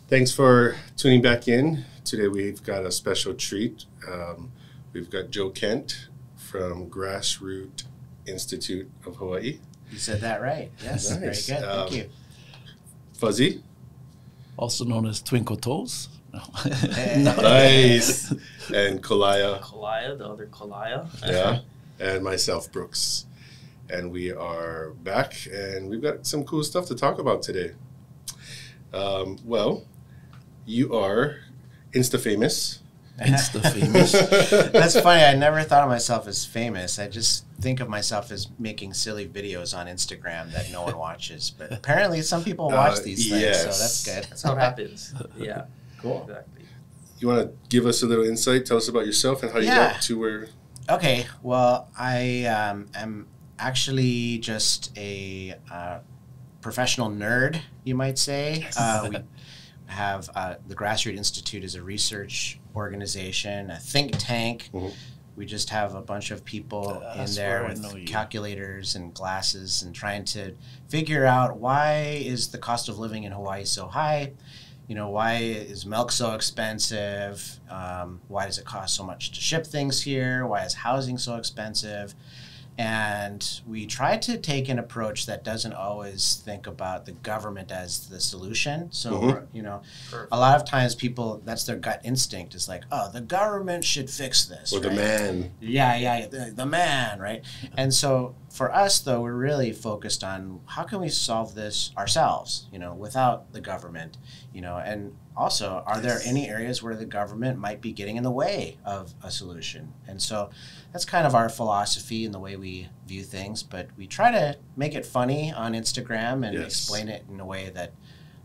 Thanks for tuning back in. Today we've got a special treat. We've got Joe Kent from Grassroot Institute of Hawaii. You said that right. Yes, Nice. Very good. Thank you. Fuzzy. Also known as Twinkle Toes. No. Nice. And Koliah. Koliah, the other Koliah. Yeah. And myself, Brooks. And we are back, and we've got some cool stuff to talk about today. Well, you are Insta-famous. Insta-famous. That's funny. I never thought of myself as famous. I just think of myself as making silly videos on Instagram that no one watches. But apparently some people watch these things, yes. so that's good. That's how it happens. Yeah. Cool. Exactly. You want to give us a little insight? Tell us about yourself and how you got to where... Okay. Well, I am actually just a professional nerd, you might say. We have the Grassroot Institute is a research organization, a think tank. Mm-hmm. We just have a bunch of people in there with calculators and glasses and trying to figure out why is the cost of living in Hawaii so high? You know, why is milk so expensive? Why does it cost so much to ship things here? Why is housing so expensive? And we try to take an approach that doesn't always think about the government as the solution. So, you know, a lot of times people, that's their gut instinct is like, oh, the government should fix this. Or the man. Yeah, the man, right? And so for us, though, we're really focused on how can we solve this ourselves, you know, without the government, you know, and also, are there any areas where the government might be getting in the way of a solution? And so that's kind of our philosophy and the way we view things. But we try to make it funny on Instagram and explain it in a way that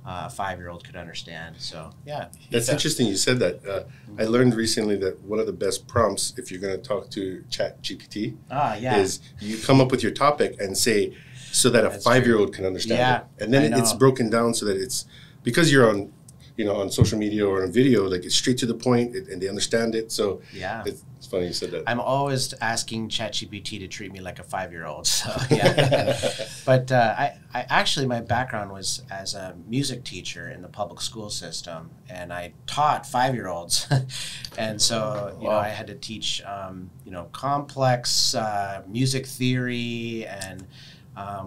a 5-year-old could understand. So, yeah. That's interesting you said that. I learned recently that one of the best prompts, if you're going to talk to ChatGPT, is you come up with your topic and say, so that a 5-year-old can understand it. And then it's broken down so that it's, because you're on, you know, on social media or on video, like it's straight to the point and they understand it. So it's funny you said that. I'm always asking ChatGPT to treat me like a 5-year-old. So yeah, but I actually, my background was as a music teacher in the public school system, and I taught 5-year-olds. And so, you know, I had to teach, you know, complex music theory and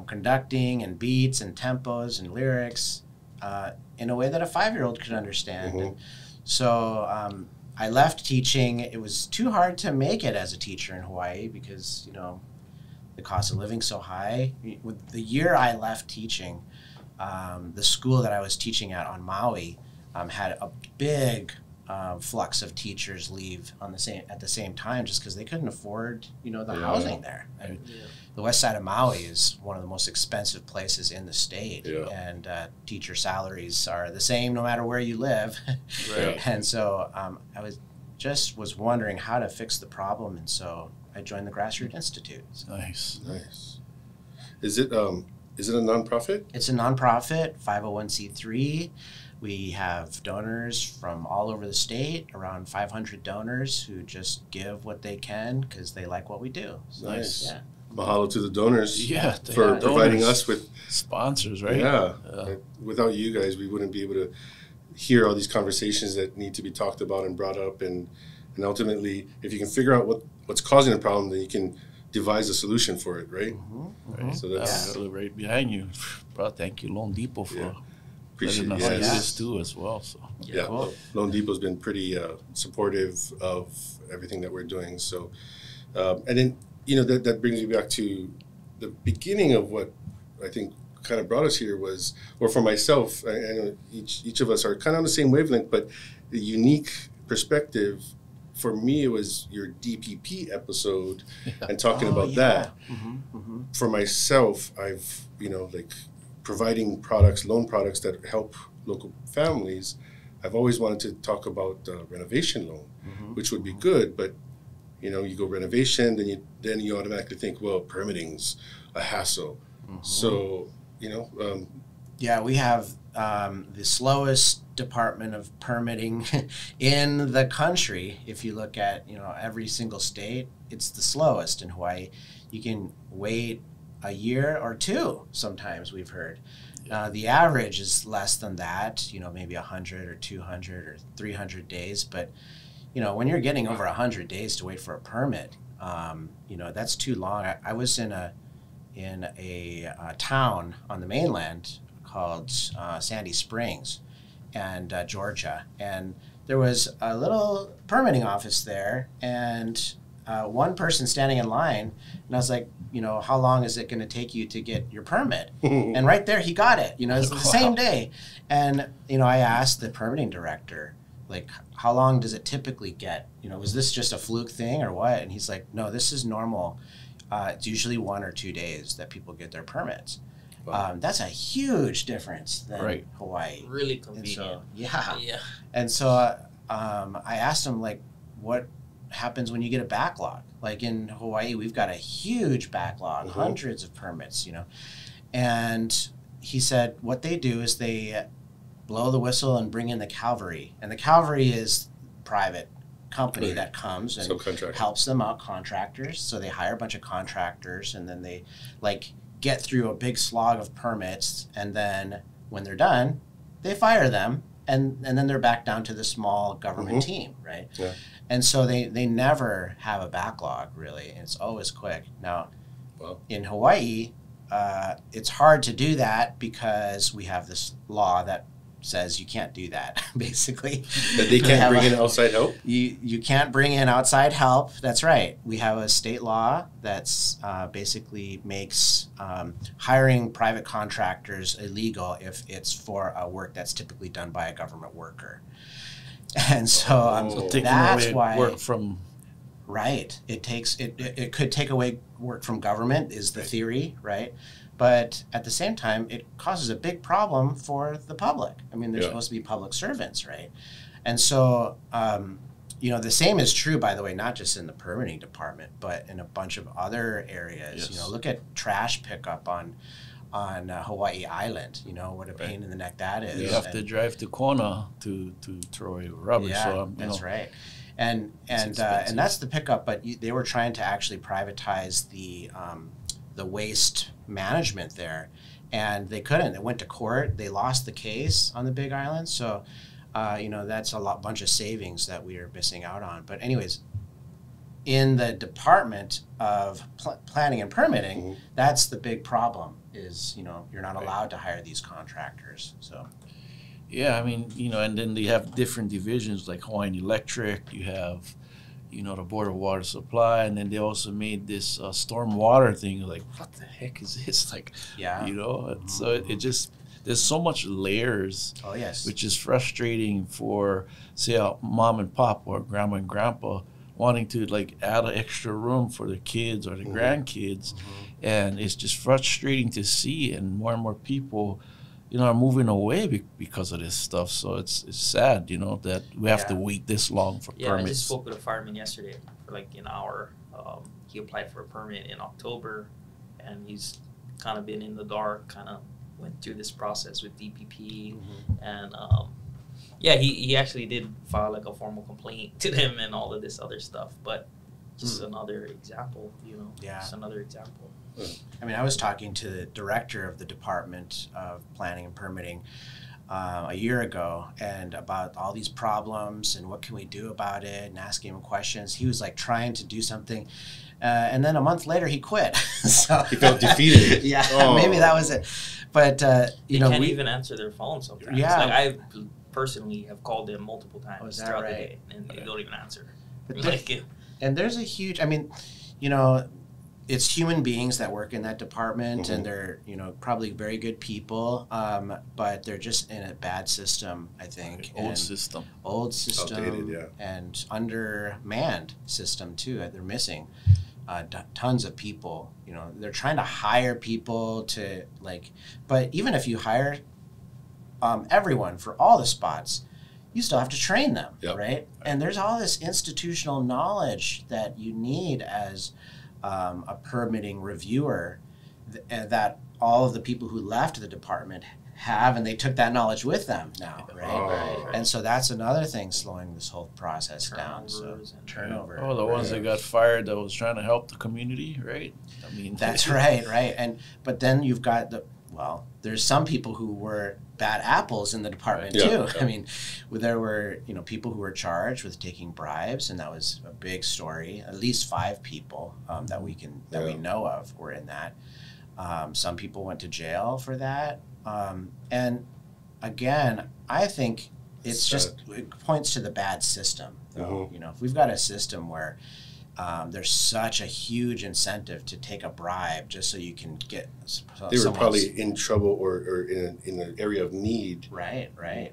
conducting and beats and tempos and lyrics. In a way that a 5-year-old could understand. And so I left teaching. It was too hard to make it as a teacher in Hawaii because, you know, the cost of living so high. With the year I left teaching, the school that I was teaching at on Maui had a big flux of teachers leave at the same time just because they couldn't afford, you know, the housing there. And the west side of Maui is one of the most expensive places in the state, and teacher salaries are the same no matter where you live. And so I was wondering how to fix the problem, and so I joined the Grassroot Institute. Nice. Is it a nonprofit? It's a nonprofit, 501c3. We have donors from all over the state, around 500 donors who just give what they can because they like what we do. So, nice. Yeah. Mahalo to the donors for providing us with sponsors, right? Yeah. Without you guys, we wouldn't be able to hear all these conversations that need to be talked about and brought up. And ultimately, if you can figure out what's causing the problem, then you can devise a solution for it, right? Right. So that's right behind you. Bro, thank you, Lone Depot, for appreciate letting us do this too as well. So cool. Lone Depot's been pretty supportive of everything that we're doing. So, and then, you know, that brings me back to the beginning of what I think kind of brought us here was, or for myself, I know each of us are kind of on the same wavelength, but the unique perspective for me, it was your DPP episode and talking about that. For myself, I've, you know, like providing loan products that help local families. I've always wanted to talk about renovation loan, which would be good, but you know, you go renovation, then you automatically think, well, permitting's a hassle. So, you know. We have the slowest department of permitting in the country. If you look at, you know, every single state, it's the slowest in Hawaii. You can wait a year or two, sometimes we've heard. The average is less than that, maybe 100 or 200 or 300 days. But, when you're getting over 100 days to wait for a permit, that's too long. I was in a town on the mainland called Sandy Springs, and Georgia, and there was a little permitting office there, and one person standing in line, and I was like, how long is it going to take you to get your permit? And right there, he got it. It's the same day. And I asked the permitting director, like, how long does it typically get? Was this just a fluke thing or what? And he's like, no, this is normal. It's usually 1 or 2 days that people get their permits. Wow. That's a huge difference than Hawaii. Really convenient. Yeah. And so I asked him, like, what happens when you get a backlog? Like in Hawaii, we've got a huge backlog, hundreds of permits, And he said what they do is they blow the whistle and bring in the cavalry. And the cavalry is private company that comes and helps them out, contractors. So they hire a bunch of contractors, and then they get through a big slog of permits, and then when they're done, they fire them, and then they're back down to the small government team, right? Yeah. And so they never have a backlog, really. It's always quick. Now, in Hawaii, it's hard to do that because we have this law that says you can't do that, basically. That they can't bring in outside help? You can't bring in outside help. That's right. We have a state law that's basically makes hiring private contractors illegal if it's for a work that's typically done by a government worker. And so that's why work from... Right. It could take away work from government is the theory, right? But at the same time, it causes a big problem for the public. I mean, they're supposed to be public servants, right? And so, the same is true, by the way, not just in the permitting department, but in a bunch of other areas. Yes. Look at trash pickup on Hawaii Island. What a pain in the neck that is. You have to drive to Kona to throw away rubbish. Yeah, so, that's right. And that's the pickup. But they were trying to actually privatize the waste management there, and they couldn't. They went to court. They lost the case on the Big Island. So, that's a bunch of savings that we are missing out on. But anyways, in the Department of Planning and Permitting, that's the big problem. Is you're not allowed to hire these contractors. So. Yeah, I mean, and then they have different divisions like Hawaiian Electric. You have, the Board of Water Supply, and then they also made this storm water thing. Like, what the heck is this? Like, so it just, there's so much layers. Oh, yes. Which is frustrating for, say, a mom and pop or grandma and grandpa wanting to, add an extra room for the kids or the grandkids. And it's just frustrating to see, and more people are moving away because of this stuff. So it's sad, that we have to wait this long for permits. I just spoke with a fireman yesterday for an hour. He applied for a permit in October, and he's kind of been in the dark, kind of went through this process with DPP. And he actually did file a formal complaint to them and all of this other stuff. But just another example, just another example. I mean, I was talking to the director of the Department of Planning and Permitting a year ago, and about all these problems and what can we do about it, and asking him questions. He was trying to do something, and then a month later he quit. So he felt defeated. Maybe that was it. But they can't even answer their phone sometimes. Yeah, I personally have called them multiple times throughout the day, and they don't even answer. And there's a huge. I mean, it's human beings that work in that department, and they're probably very good people, but they're just in a bad system, I think. Old system, outdated, and undermanned system too. They're missing tons of people. They're trying to hire people to but even if you hire everyone for all the spots, you still have to train them, right? And there's all this institutional knowledge that you need as a permitting reviewer that all of the people who left the department have, and they took that knowledge with them now, right? And so that's another thing slowing this whole process down. So turnover. Oh, the ones that got fired that was trying to help the community, right? I mean, that's right. But then you've got well, there's some people who were bad apples in the department Yeah, too. yeah. I mean, there were, people who were charged with taking bribes, and that was a big story. At least 5 people that we know of were in that. Some people went to jail for that. And again, I think it points to the bad system. Though. If we've got a system where there's such a huge incentive to take a bribe just so you can get. They were probably in trouble or in an area of need. Right.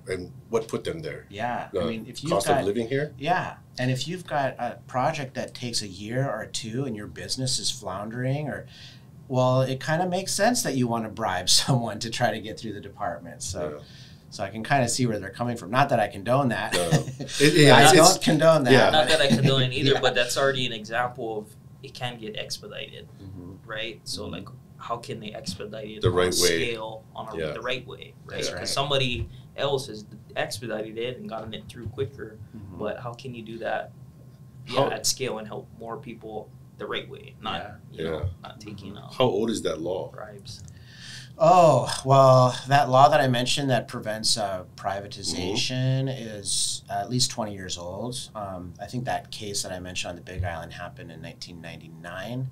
And what put them there? Yeah, I mean, if you've cost of living here. Yeah, and if you've got a project that takes a year or 2 and your business is floundering, well, it kind of makes sense that you want to bribe someone to try to get through the department. So. Yeah. So I can kind of see where they're coming from. Not that I condone that. I don't condone that. Yeah. Not that I condone it either, but that's already an example of it can get expedited, right? So like, how can they expedite it the right way? Scale on the right way, right? That's Because right. somebody else has expedited it and gotten it through quicker. But how can you do that at scale and help more people the right way, not not taking How old is that law? bribes? Oh, well, that law that I mentioned that prevents privatization is at least 20 years old. I think that case that I mentioned on the Big Island happened in 1999.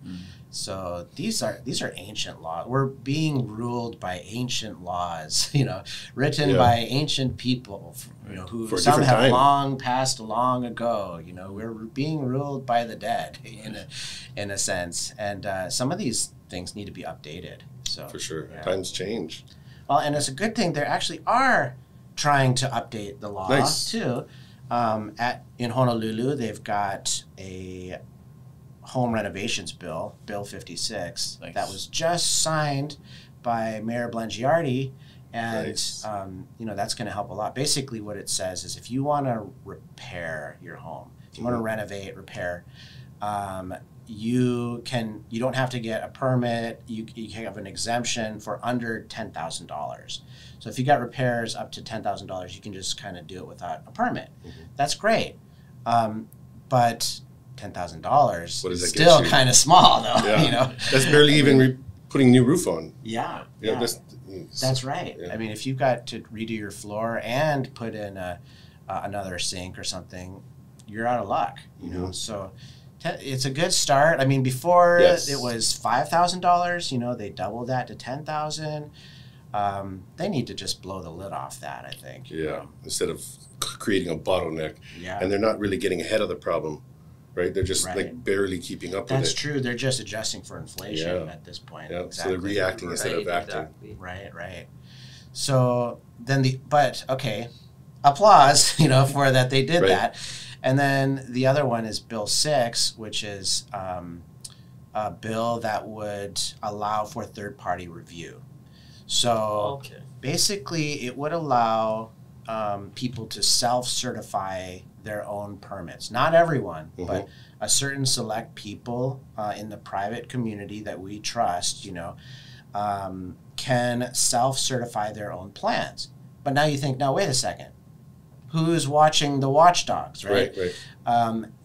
So these are ancient laws. We're being ruled by ancient laws, written by ancient people, who For a some different have time. long passed long ago. We're being ruled by the dead in a sense. And some of these things need to be updated. So, For sure. yeah. Times change. Well, and it's a good thing they actually are trying to update the law too. In Honolulu, they've got a home renovations bill, Bill 56, that was just signed by Mayor Blangiardi, and that's going to help a lot. Basically, what it says is if you want to repair your home, if you want to renovate, repair. You don't have to get a permit. You can have an exemption for under $10,000. So if you got repairs up to $10,000, you can just kind of do it without a permit. That's great. But $10,000 is still kind of small, though. Yeah. That's barely even putting new roof on. Yeah. That's right. Yeah. I mean, if you've got to redo your floor and put in another sink or something, you're out of luck. So. It's a good start. I mean, before it was $5,000. They doubled that to $10,000. They need to just blow the lid off that, I think. Yeah, instead of creating a bottleneck. Yeah. And they're not really getting ahead of the problem, right? They're just like barely keeping up with it. That's true. They're just adjusting for inflation at this point. Yeah, exactly. so they're reacting instead of acting. Exactly. Right. So then applause, for that they did that. And then the other one is Bill 6, which is a bill that would allow for third-party review. So basically, it would allow people to self-certify their own permits. Not everyone, but a certain select people in the private community that we trust, can self-certify their own plans. But now you think, wait a second. Who's watching the watchdogs, right? Right.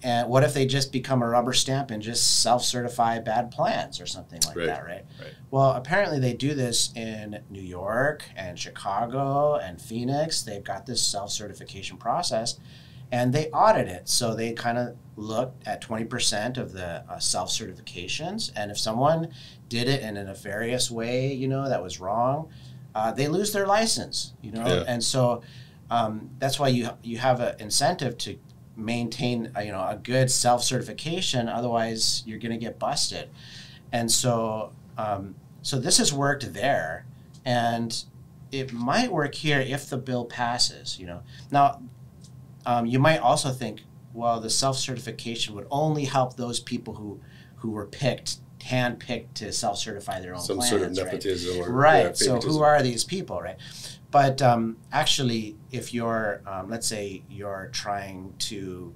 And what if they just become a rubber stamp and just self-certify bad plans or something like that, right? Well, apparently they do this in New York and Chicago and Phoenix. They've got this self-certification process, and they audit it. So they kind of looked at 20% of the self-certifications, and if someone did it in a nefarious way, that was wrong, they lose their license, and so. That's why you have an incentive to maintain a good self-certification. Otherwise, you're going to get busted. And so this has worked there, and it might work here if the bill passes. Now you might also think, well, the self-certification would only help those people who were hand-picked to self-certify their own Some plans, sort of nepotism, right? So who are these people, right? But actually, if you're, let's say you're trying to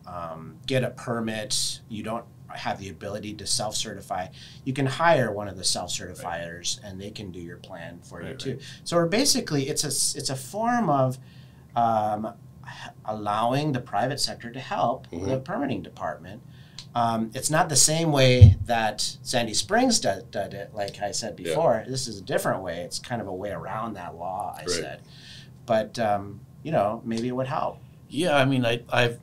get a permit, you don't have the ability to self-certify, you can hire one of the self-certifiers and they can do your plan for you too. So we're basically, it's a form of allowing the private sector to help the permitting department It's not the same way that Sandy Springs did it, like I said before. Yeah. This is a different way. It's kind of a way around that law, I said. But, you know, maybe it would help. Yeah, I mean, I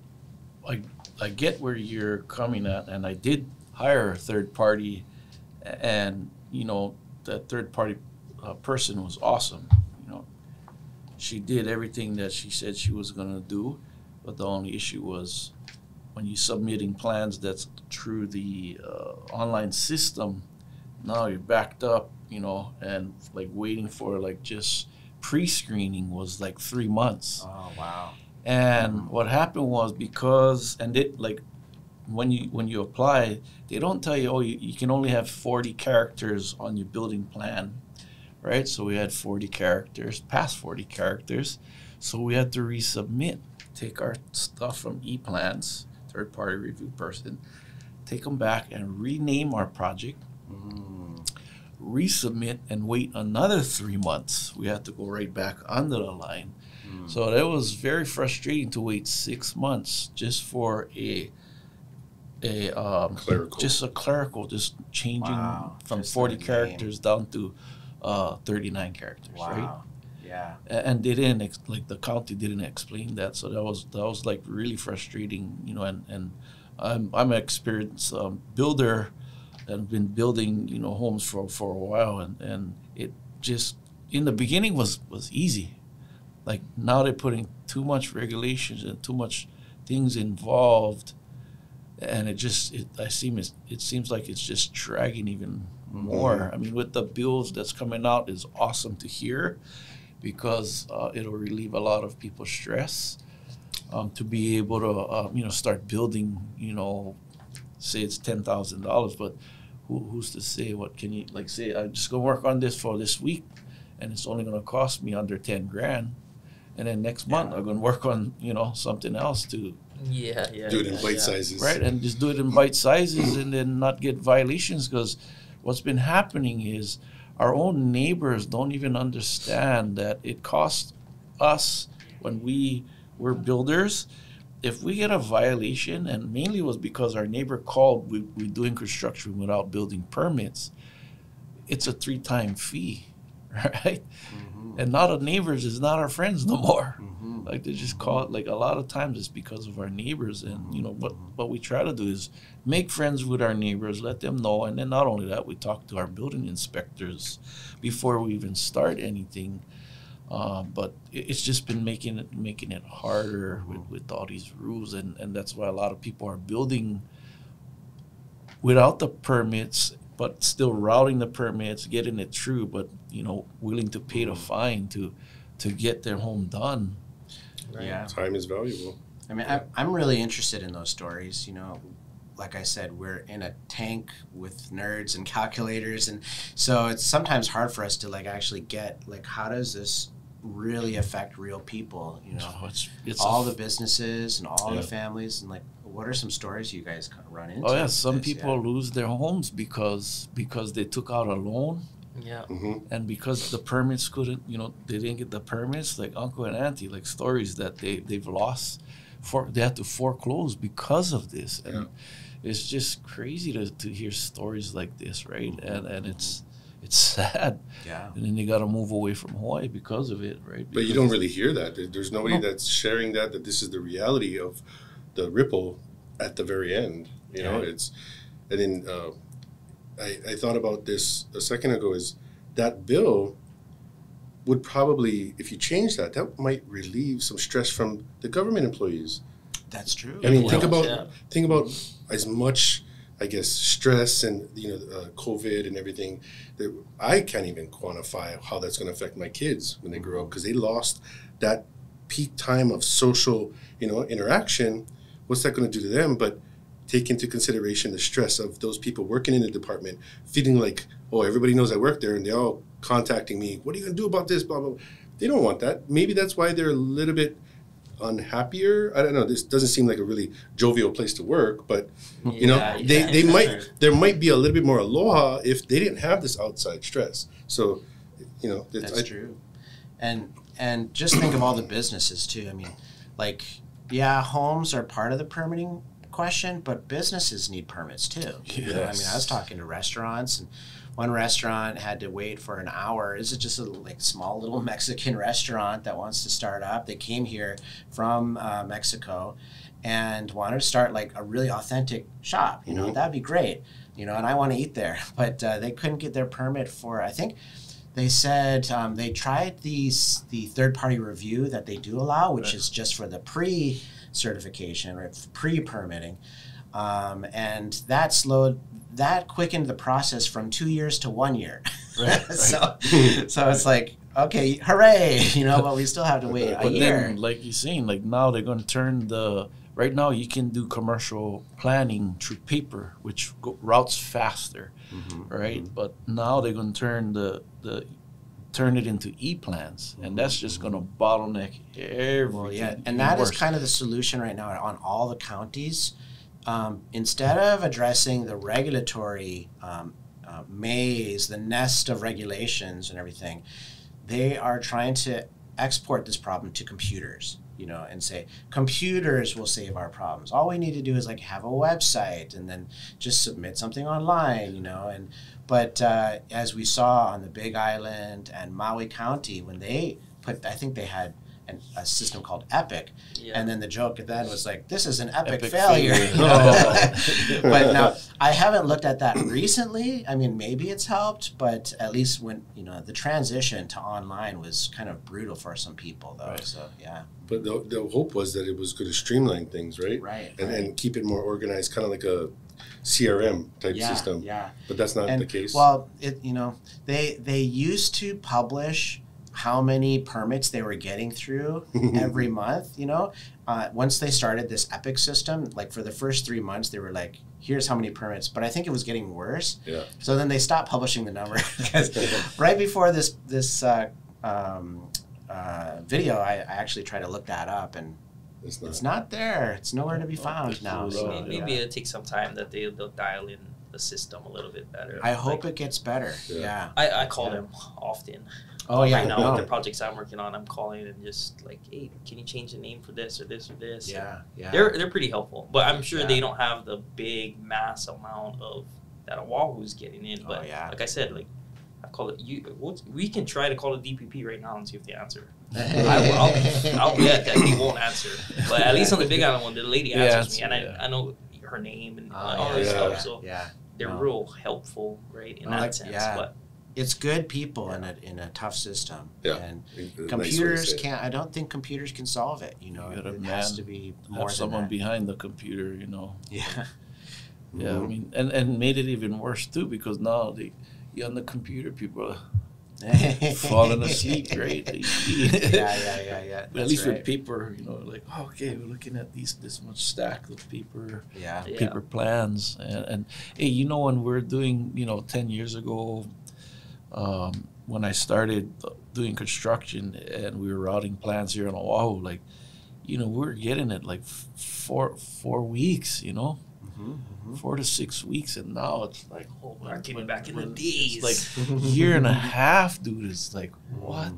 get where you're coming at, and I did hire a third party, and, you know, that third party person was awesome. You know, she did everything that she said she was going to do, but the only issue was when you're submitting plans that's through the online system, now you're backed up, you know, and like waiting for like just pre-screening was like 3 months. Oh, wow. And what happened was because, and it like when you apply, they don't tell you, oh, you can only have 40 characters on your building plan, right? So we had 40 characters, past 40 characters. So we had to resubmit, take our stuff from ePlans, third-party review person, take them back and rename our project, resubmit, and wait another 3 months. We had to go right back under the line. So that was very frustrating to wait 6 months just for clerical. Just a clerical, just changing from just 40 characters down to 39 characters, right? Yeah. And they didn't like the county didn't explain that, so that was like really frustrating, you know. And I'm an experienced builder, and I've been building, you know, homes for a while, and it just in the beginning was easy. Like now they're putting too much regulations and too much things involved, and it seems like it's just dragging even more. I mean, with the bills that's coming out is awesome to hear, because it'll relieve a lot of people's stress to be able to you know, start building. You know, say it's $10,000, but who's to say what can you like say? I'm just gonna work on this for this week, and it's only gonna cost me under 10 grand. And then next month, I'm going to work on, you know, something else to do it in bite sizes. Right, and just do it in bite sizes and then not get violations, because what's been happening is our own neighbors don't even understand that it costs us when we're builders. If we get a violation, and mainly it was because our neighbor called, we're doing construction without building permits, it's a 3-time fee, right? And not our neighbors is not our friends no more. Like they just call it, like a lot of times it's because of our neighbors. And you know what we try to do is make friends with our neighbors, let them know, and then not only that, we talk to our building inspectors before we even start anything. But it's just been making it harder with all these rules, and that's why a lot of people are building without the permits, but still routing the permits, getting it through, but you know, willing to pay the fine to get their home done. Right. Yeah, time is valuable. I mean, I'm really interested in those stories. You know, like I said, we're in a tank with nerds and calculators, and so it's sometimes hard for us to like actually get like, how does this really affect real people? You know, it's all the businesses and all the families, and like, what are some stories you guys run into? Oh yeah, some people lose their homes because they took out a loan. Yeah. And because the permits couldn't, you know, they didn't get the permits, like uncle and auntie, like stories that they've lost, they had to foreclose because of this. And it's just crazy to hear stories like this, right? And it's sad. Yeah. And then they got to move away from Hawaii because of it, right? But you don't really hear that. There's nobody that's sharing that this is the reality of the ripple at the very end. You know, it's, and then I thought about this a second ago, is that bill would probably, if you change that might relieve some stress from the government employees. That's true. I mean, think about as much, I guess, stress and, you know, COVID and everything that I can't even quantify how that's going to affect my kids when they grow up, because they lost that peak time of social, you know, interaction. What's that going to do to them? But take into consideration the stress of those people working in the department, feeling like, oh, everybody knows I work there, and they're all contacting me. What are you going to do about this? Blah, blah, blah. They don't want that. Maybe that's why they're a little bit unhappier. I don't know. This doesn't seem like a really jovial place to work, but you know, they might, there might be a little bit more aloha if they didn't have this outside stress. So, you know, that's true. And just think of all the businesses too. I mean, like, yeah, homes are part of the permitting question, but businesses need permits too. You know, I mean, I was talking to restaurants, and one restaurant had to wait for an hour. This is just a like small little Mexican restaurant that wants to start up. They came here from Mexico and wanted to start like a really authentic shop. You know, that'd be great. You know, and I want to eat there, but they couldn't get their permit for, I think they said they tried the third-party review that they do allow, which is just for the pre-certification, right, pre-permitting. And that quickened the process from 2 years to 1 year. Right. so it's like, okay, hooray, you know, but we still have to wait a year. Then, like you're saying, like now they're going to turn right now you can do commercial planning through paper, which routes faster, right? But now they're going to turn it into e-plans, and that's just going to bottleneck everything. Well, yeah, and that is kind of the solution right now on all the counties. Instead of addressing the regulatory maze, the nest of regulations and everything, they are trying to export this problem to computers, you know, and say, computers will save our problems. All we need to do is like have a website and then just submit something online, you know. But as we saw on the Big Island and Maui County, when they I think they had a system called Epic, and then the joke at then was like, this is an epic failure. But now I haven't looked at that recently. I mean, maybe it's helped, but at least when, you know, the transition to online was kind of brutal for some people though. Right. So yeah. But the hope was that it was going to streamline things, right? Right. And keep it more organized, kind of like a CRM type system. Yeah. But that's not the case. Well, you know, they used to publish how many permits they were getting through every month, you know. Once they started this Epic system, like for the first 3 months, they were like, here's how many permits. But I think it was getting worse. Yeah. So then they stopped publishing the number because right before this video, I actually tried to look that up, and it's not there. It's nowhere to be found now. So, maybe it'll take some time that they'll dial in the system a little bit better. I hope it gets better. Yeah. I call them often. Oh yeah, right now with the projects I'm working on, I'm calling and just like, hey, can you change the name for this or this or this? Yeah, yeah. They're pretty helpful, but I'm sure they don't have the big mass amount of that Oahu's getting in. But like I said, like I call it we can try to call it DPP right now and see if they answer. I'll bet that they won't answer, but at least on the Big Island one, the lady answers me, and I know her name and all this stuff. So they're real helpful, right, in that sense. Yeah. But it's good people in a tough system, and computers can't. I don't think computers can solve it. You know, it has to be more than someone that. behind the computer. You know. Yeah. Yeah, I mean, and made it even worse too, because now on the computer, people are falling asleep, right? Yeah. But at least with paper, you know, like, okay, we're looking at this much stack of paper, paper plans, and hey, you know, when we're doing, you know, 10 years ago. When I started doing construction and we were routing plans here on Oahu, like, you know, we were getting it like 4 weeks, you know, 4 to 6 weeks, and now it's like, oh, we're getting back in the days. It's like a year and a half, dude. It's like what?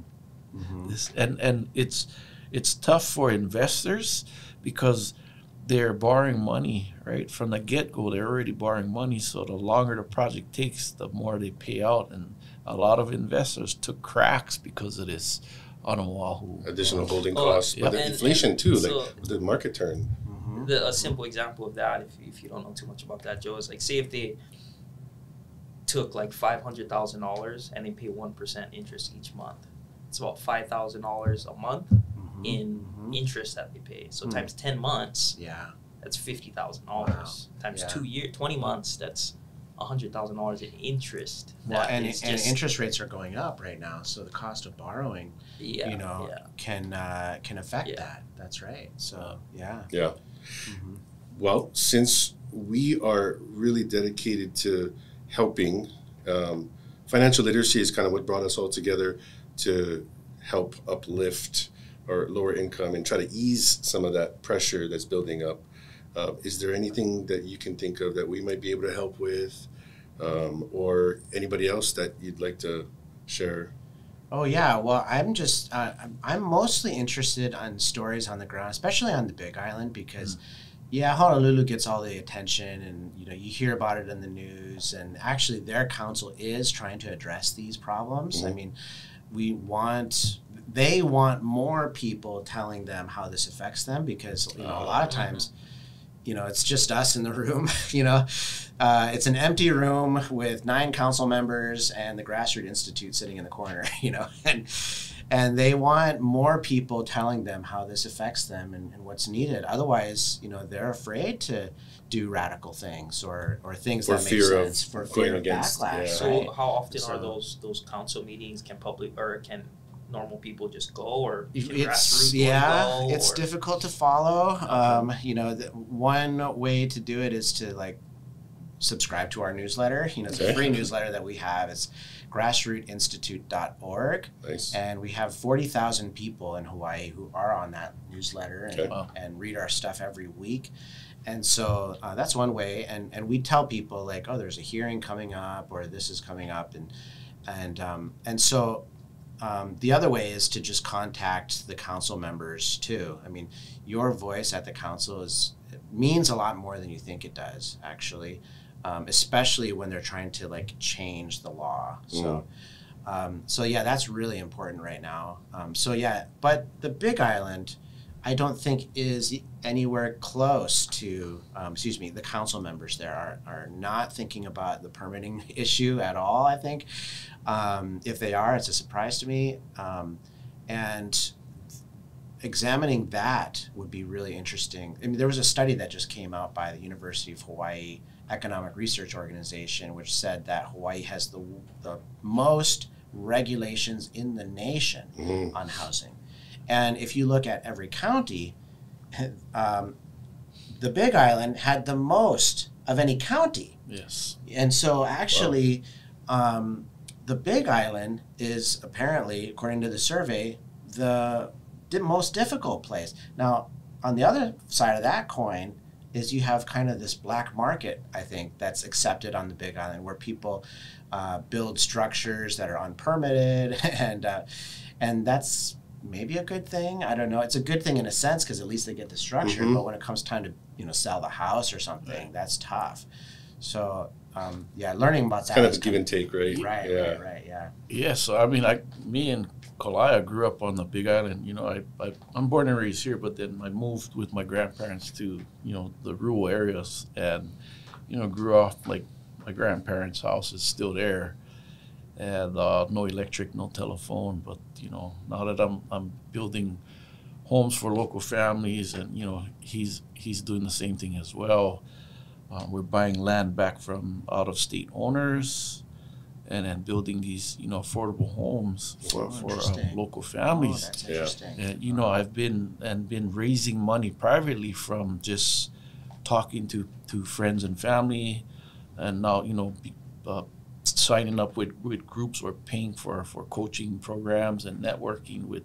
This and it's tough for investors because they're borrowing money, right? From the get-go, they're already borrowing money, so the longer the project takes, the more they pay out, and a lot of investors took cracks because of this on Oahu. Additional holding costs, but the inflation too, so like the market turn. A simple example of that, if you don't know too much about that, Joe, is like, say if they took like $500,000 and they pay 1% interest each month, it's about $5,000 a month in interest that they pay. So times 10 months, that's $50,000. Wow. Times 2 years, 20 months, that's $100,000 in interest. Well, and interest rates are going up right now, so the cost of borrowing, can affect that. That's right. So yeah. Well, since we are really dedicated to helping, financial literacy is kind of what brought us all together to help uplift or lower income and try to ease some of that pressure that's building up. Is there anything that you can think of that we might be able to help with, or anybody else that you'd like to share? Oh yeah, well, I'm mostly interested on stories on the ground, especially on the Big Island, because Yeah, Honolulu gets all the attention, and you hear about it in the news. And actually, their council is trying to address these problems. I mean, they want more people telling them how this affects them, because a lot of times, it's just us in the room. It's an empty room with 9 council members and the Grassroots Institute sitting in the corner. And they want more people telling them how this affects them and what's needed. Otherwise, they're afraid to do radical things or things that make sense for fear of backlash. Yeah. So how often are those council meetings? Can normal people just go, or it's go, difficult to follow. One way to do it is to subscribe to our newsletter. It's a free newsletter that we have. It's grassrootinstitute.org. Nice. And we have 40,000 people in Hawaii who are on that newsletter and read our stuff every week. And so that's one way. And we tell people there's a hearing coming up, or this is coming up. And so the other way is to just contact the council members too. I mean, your voice at the council means a lot more than you think it does, actually. Especially when they're trying to change the law. So that's really important right now. But the Big Island, I don't think is anywhere close to, the council members there are not thinking about the permitting issue at all, I think. If they are, it's a surprise to me. And examining that would be really interesting. I mean, there was a study that just came out by the University of Hawaii Economic Research Organization, which said that Hawaii has the most regulations in the nation on housing. And if you look at every county, the Big Island had the most of any county. Yes. And so actually, the Big Island is apparently, according to the survey, the most difficult place. Now, on the other side of that coin is you have kind of this black market, I think, that's accepted on the Big Island, where people build structures that are unpermitted, and that's maybe a good thing. I don't know. It's a good thing in a sense, because at least they get the structure. But when it comes time to sell the house or something, that's tough. So learning about that. Kind of a give and take, right? Right. Yeah. So I mean, me and Koliah grew up on the Big Island. I'm born and raised here, but then I moved with my grandparents to the rural areas, and grew off my grandparents' house is still there, and no electric, no telephone. But now that I'm building homes for local families, and he's doing the same thing as well. We're buying land back from out-of-state owners, and then building these, affordable homes for local families. Oh, that's interesting. And I've been raising money privately from just talking to friends and family, and now signing up with groups or paying for coaching programs and networking with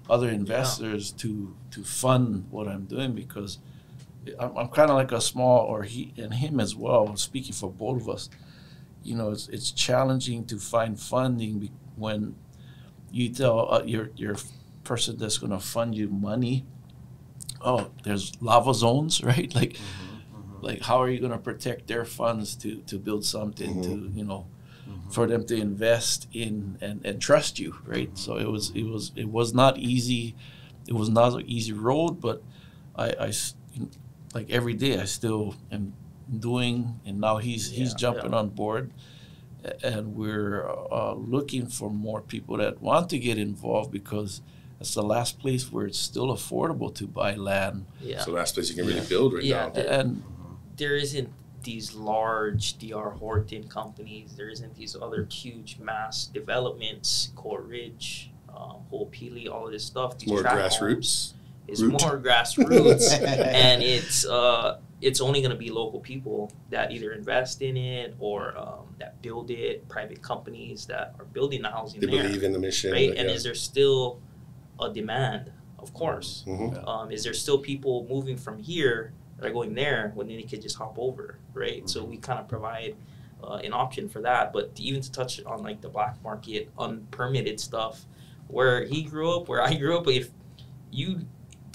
other investors to fund what I'm doing, because I'm kind of like a small, or he and him as well, speaking for both of us. It's challenging to find funding when you tell your person that's going to fund you money, there's lava zones, right? Like how are you going to protect their funds to build something to for them to invest in and trust you, right? So it was not easy. It was not an easy road, but I like every day I still am doing, and now he's jumping on board, and we're looking for more people that want to get involved, because it's the last place where it's still affordable to buy land. Yeah. It's the last place you can really build right now. And there isn't these large D.R. Horton companies. There isn't these other huge mass developments, Core Ridge, Ho'opili, all of this stuff. These more grassroots. It's more grassroots, and it's only going to be local people that either invest in it or that build it, private companies that are building the housing. They believe in the mission. Right? And is there still a demand? Of course. Is there still people moving from here that are going there when they could just hop over, right? So we kind of provide an option for that. But even to touch on the black market, unpermitted stuff, where he grew up, where I grew up, if you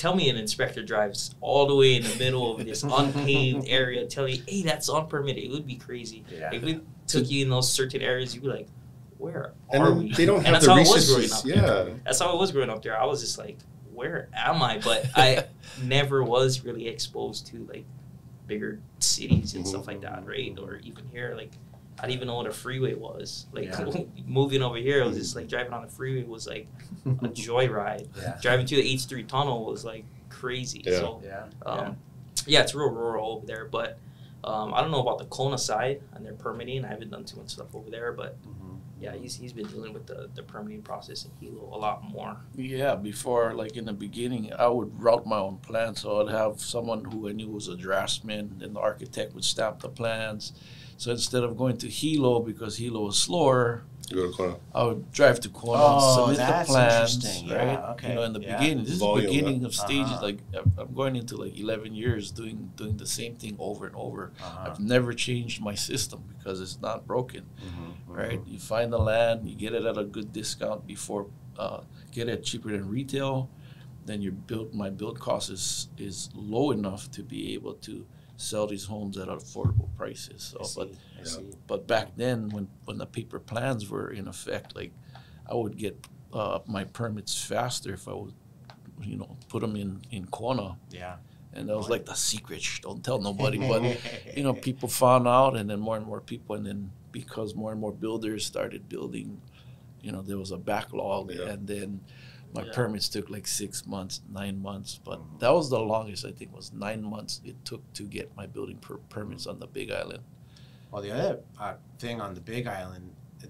tell me an inspector drives all the way in the middle of this unpaved area, tell you, hey, that's unpermitted. It would be crazy. Yeah. If we took you in those certain areas, you'd be like, where And are then we? they don't And have that's the how it was growing resources. up there. Yeah. That's how it was growing up there. I was just like, where am I? But I never was really exposed to like bigger cities and stuff like that, right? Or even here, like I didn't even know what a freeway was. Like moving over here, it was just like driving on the freeway was like a joyride. Yeah. Driving to the H Street tunnel was like crazy. Yeah. So Yeah. yeah, it's real rural over there. But I don't know about the Kona side and their permitting. I haven't done too much stuff over there, but yeah, he's been dealing with the permitting process in Hilo a lot more. Yeah, before, like in the beginning, I would route my own plans. So I'd have someone who I knew was a draftsman, and the architect would stamp the plans. So instead of going to Hilo, because Hilo was slower, You go to Kona. I would drive to Kona, Oh, submit the that's plans, interesting. right? Yeah, okay. You know, in the Yeah. beginning, this Volume, is the beginning of stages. Uh-huh. Like I'm going into like 11 years doing the same thing over and over. Uh-huh. I've never changed my system because it's not broken, Mhm, right? mhm. You find the land, you get it at a good discount before, get it cheaper than retail. Then my build cost is low enough to be able to sell these homes at affordable prices. So, I see. but back then, when the paper plans were in effect, like I would get my permits faster if I would, put them in Kona, Yeah. and that was like the secret. Don't tell nobody. But people found out, and then more and more people, and then because more and more builders started building, there was a backlog, Yeah. and then my Yeah. permits took like 6 months, 9 months, but that was the longest. I think was 9 months it took to get my building permits on the Big Island. Well, the other thing on the Big Island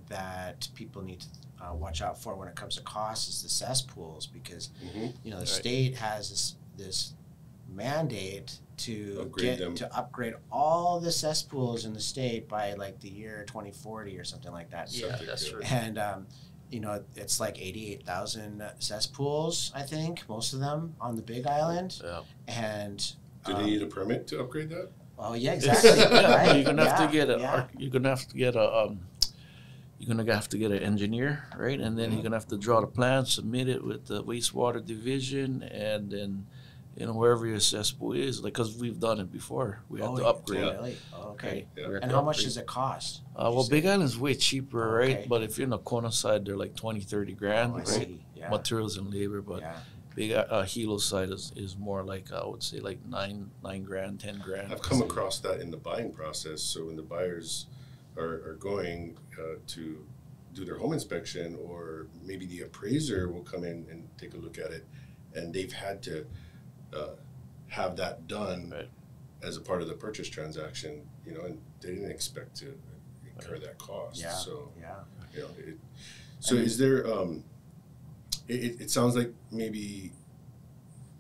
that people need to watch out for when it comes to costs is the cesspools, because the Right. state has this mandate to Upgrade them. upgrade all the cesspools in the state by like the year 2040 or something like that. Yeah, Something, that's yeah. true. And it's like 88,000 cesspools, I think, most of them on the Big Island. Yeah. And Do they need a permit to upgrade that? oh yeah, exactly. Yeah, right. you're gonna have to get yeah. you're gonna have to get a you're gonna have to get an engineer, right? And then you're gonna have to draw the plan, submit it with the wastewater division, and then wherever your cesspool is, like because we've done it before, we have to upgrade. Yeah. Really? Oh, okay. Yeah. We have And to how much upgrade. does it cost? Well, Big Island's way cheaper, right? Okay. But if you're in the Kona side, they're like 20-30 grand, Oh, I right? see. Yeah. Materials and labor, but Yeah. Big Hilo side is more like I would say like 9 grand, 10 grand. I've come across that in the buying process. So when the buyers are going to do their home inspection, or maybe the appraiser will come in and take a look at it, and they've had to have that done Right. as a part of the purchase transaction, and they didn't expect to incur that cost. Yeah. So, Yeah. so is there, it sounds like maybe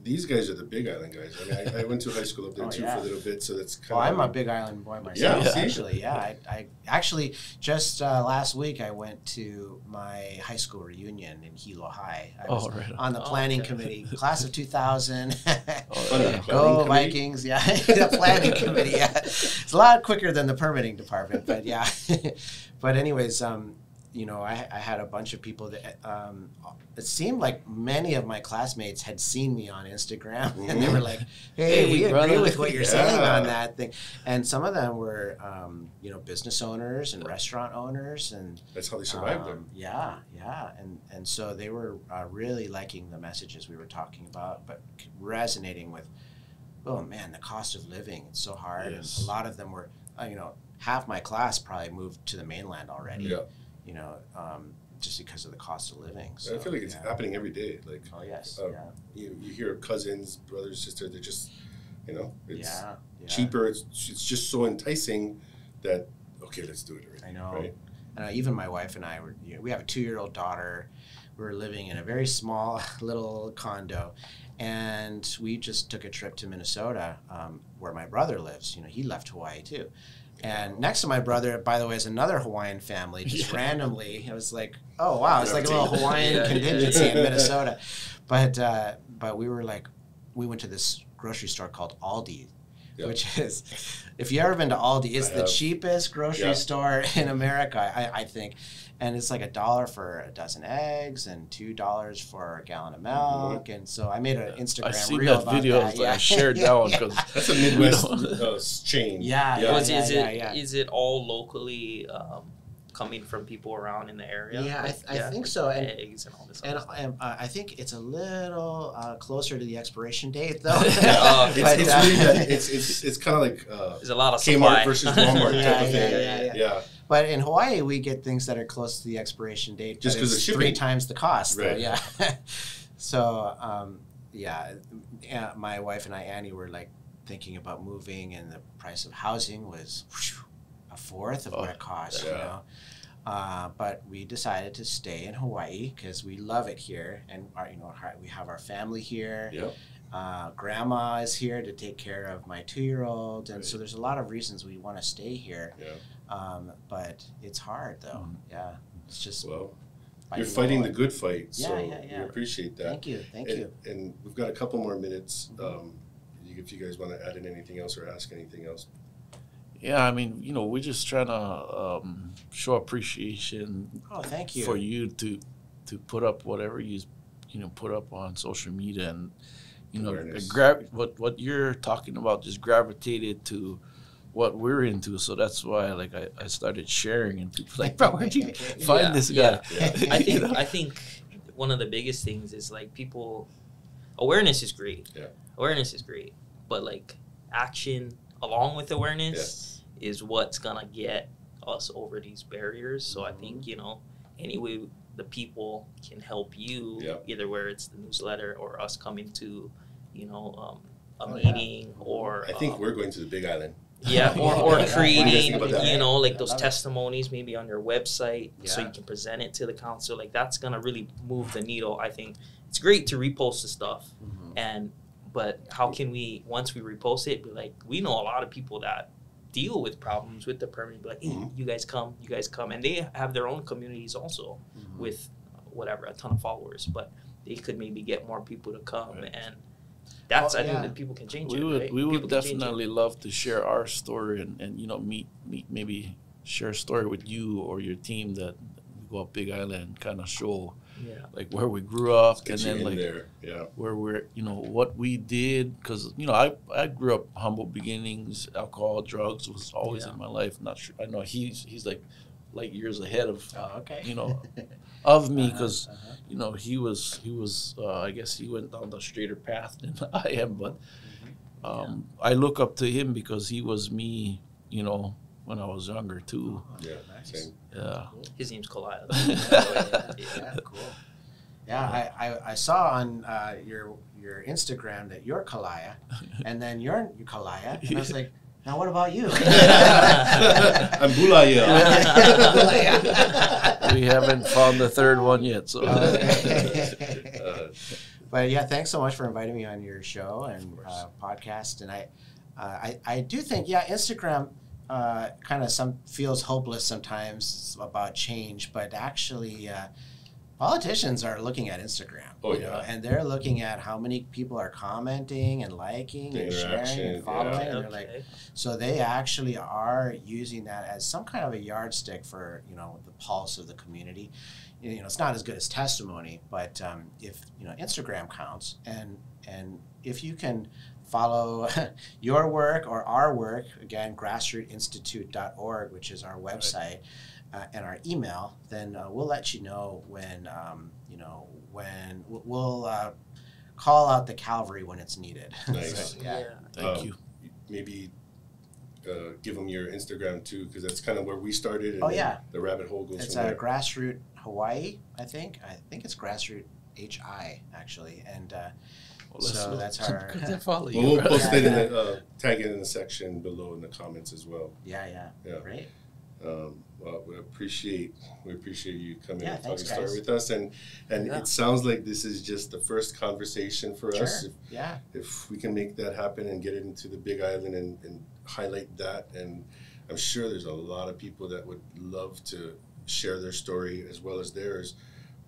these guys are the Big Island guys. I mean, I went to high school up there Oh, too yeah. for a little bit, so that's kind Well, of. I'm a Big Island boy myself. Yeah, see? Actually, yeah. I actually just last week I went to my high school reunion in Hilo High. I was Right. on the planning committee, class of 2000. Funny, Yeah. planning Go committee? Vikings! Yeah, the planning committee. Yeah, it's a lot quicker than the permitting department, but yeah. But anyways, I had a bunch of people that it seemed like many of my classmates had seen me on Instagram, and they were like, "Hey, Hey, we agree brother." with what you're Yeah. saying on that thing." And some of them were, business owners and restaurant owners, and That's how they survived there. yeah, and so they were really liking the messages we were talking about, but resonating with, oh man, the cost of living, it's so hard. Yes. And a lot of them were, half my class probably moved to the mainland already. Yeah. Just because of the cost of living. So, I feel like it's yeah. happening every day. Like, Oh yes, yeah, you hear cousins, brothers, sisters, they're just, it's yeah. cheaper. It's just so enticing that, okay, let's do it already. I know. Right? Even my wife and I were, we have a 2-year-old daughter. We were living in a very small little condo, and we just took a trip to Minnesota, where my brother lives. He left Hawaii too. And next to my brother, by the way, is another Hawaiian family. Just randomly, it was like, oh wow, it's like a little Hawaiian Yeah. contingency in Minnesota. But we were like, we went to this grocery store called Aldi, Yeah. which is, if you've ever been to Aldi, it's the cheapest grocery Yeah. store in America, I think. And it's like $1 for a dozen eggs and $2 for a gallon of milk. And so I made an Instagram I seen reel that about video. that. I shared that one because That's a Midwest chain. Is it all locally coming from people around in the area? Yeah, I think so. And eggs and all this other stuff. I think it's a little closer to the expiration date, though. It's kind of like there's a lot of supply. Kmart versus Walmart type of thing. Yeah. But in Hawaii, we get things that are close to the expiration date. Just because it's shipping. 3 times the cost, right. though, yeah. So, my wife and I, Annie, were like thinking about moving, and the price of housing was a fourth of what it cost, you know. But we decided to stay in Hawaii because we love it here, and we have our family here. Yep. Grandma is here to take care of my 2-year-old, and so there's a lot of reasons we want to stay here. Yeah. But it's hard, though. Yeah, it's just. Well, you're fighting the good fight, Yeah, so yeah. we appreciate that. Thank you. And we've got a couple more minutes. If you guys want to add in anything else or ask anything else. Yeah, I mean, we're just trying to show appreciation. Oh, thank you. For you to put up whatever you put up on social media, and what you're talking about just gravitated to what we're into. So that's why I started sharing, and people like, bro, where'd you find this guy? Yeah. I think one of the biggest things is awareness is great. Yeah. Awareness is great, but action along with awareness is what's gonna get us over these barriers. So I think any way the people can help you, either where it's the newsletter or us coming to a meeting, or I think we're going to the Big Island. Yeah, or creating, those those testimonies maybe on your website, so you can present it to the council. That's gonna really move the needle. I think it's great to repost the stuff, but how can we, once we repost it, be like, we know a lot of people that deal with problems with the permit, be like, hey, you guys come, and they have their own communities also with a ton of followers, but they could maybe get more people to come, and that's I think that people can change it. We would definitely love to share our story and meet maybe share a story with you or your team that we go up Big Island and kind of show where we grew up, and then where we're what we did, because I grew up humble beginnings. Alcohol, drugs was always in my life. Not sure. I know he's like years ahead of of me, because he was I guess he went down the straighter path than I am, but I look up to him because he was me when I was younger too. Same. Yeah, his name's Koliah. Cool. Yeah, I saw on your Instagram that you're Koliah, and then you're Koliah, and I was like, now what about you? I'm Bulaya. We haven't found the third one yet, so. But yeah, thanks so much for inviting me on your show and podcast. And I do think Instagram kind of feels hopeless sometimes about change, but actually politicians are looking at Instagram, and they're looking at how many people are commenting and liking and sharing and following, and they're like, so they actually are using that as some kind of a yardstick for the pulse of the community. It's not as good as testimony, but if Instagram counts, and if you can follow your work or our work, again, grassrootinstitute.org, which is our website. And our email, then we'll let you know when when we'll call out the cavalry when it's needed. Nice. So, Thank you. Maybe give them your Instagram too, because that's kind of where we started. And the rabbit hole goes. It's from there. Grassroot Hawaii, I think. I think it's Grassroot HI actually, and so that's our. We'll post it in the tag it in the section below in the comments as well. Yeah. Great. Well, we appreciate you coming and talking thanks, story with us, and it sounds like this is just the first conversation for us. If we can make that happen and get it into the Big Island and highlight that, and I'm sure there's a lot of people that would love to share their story as well as theirs.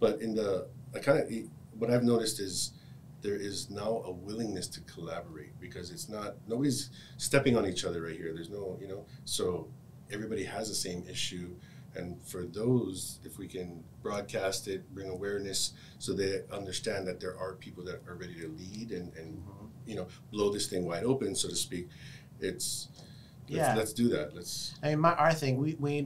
But what I've noticed is there is now a willingness to collaborate, because it's not, nobody's stepping on each other right here. There's no, so everybody has the same issue. And for those, if we can broadcast it, bring awareness so they understand that there are people that are ready to lead and blow this thing wide open, so to speak. Let's do that. I mean, our thing, we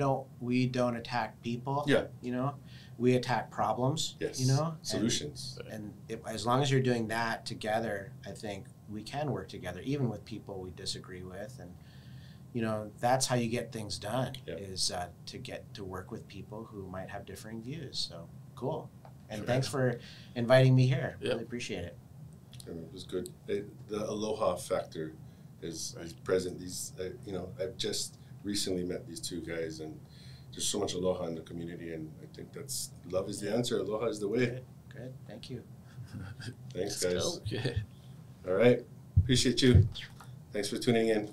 don't attack people. Yeah. We attack problems. Yes. Solutions. And as long as you're doing that together, I think we can work together, even with people we disagree with. And that's how you get things done. Yep. Is to get to work with people who might have differing views. So cool. And thanks for inviting me here. Yep. Really appreciate it. It was good. The aloha factor is present. I've just recently met these two guys, and there's so much aloha in the community, and I think that's love is the answer. Aloha is the way. Good. Thank you. Thanks, guys. Okay. All right. Appreciate you. Thanks for tuning in.